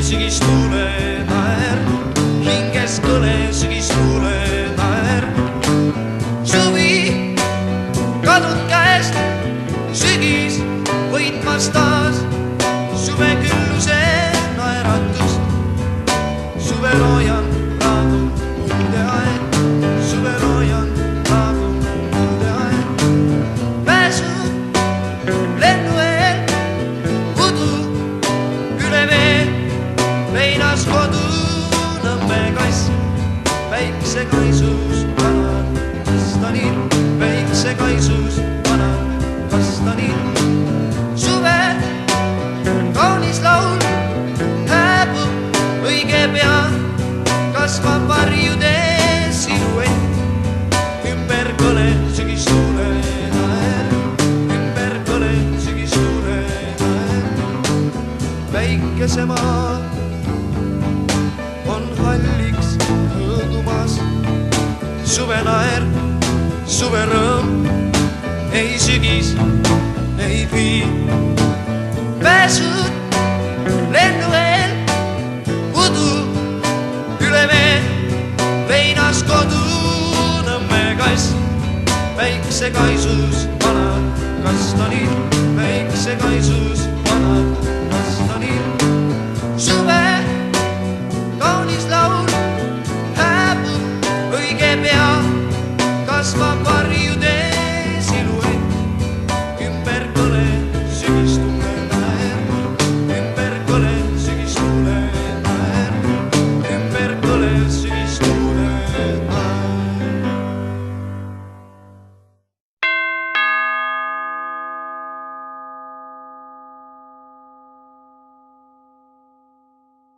sügistuule naer, hinges kõle sügistuule naer. Suvi kadunud käest, sügis võitmas taas suve külluse naeratus. Suvel hoian praegu muude aeg, suvel hoian praegu muude aeg. Pääsud lennu eel, udu üle vee, veinas kodu Nõmme kass. Päikse kaisus vanad kastanid, päikse kaisus vanad kastanid. Suve kaunis laul hääbub õige pea, kasvab varjude siluett. Ümber kõle sügistuule naer, ümber kõle sügistuule naer. Päikesemaa on halliks hõõgumas, suve naer, suve rõõm, ei sügis, ei pii. Pääsud lennu eel, udu üle vee, veinas kodu Nõmme kass. Päikse kaisus vanad kastanid, päikse kaisus vanad kastanid. Suve kaunis laul hääbub õige pea, kasvab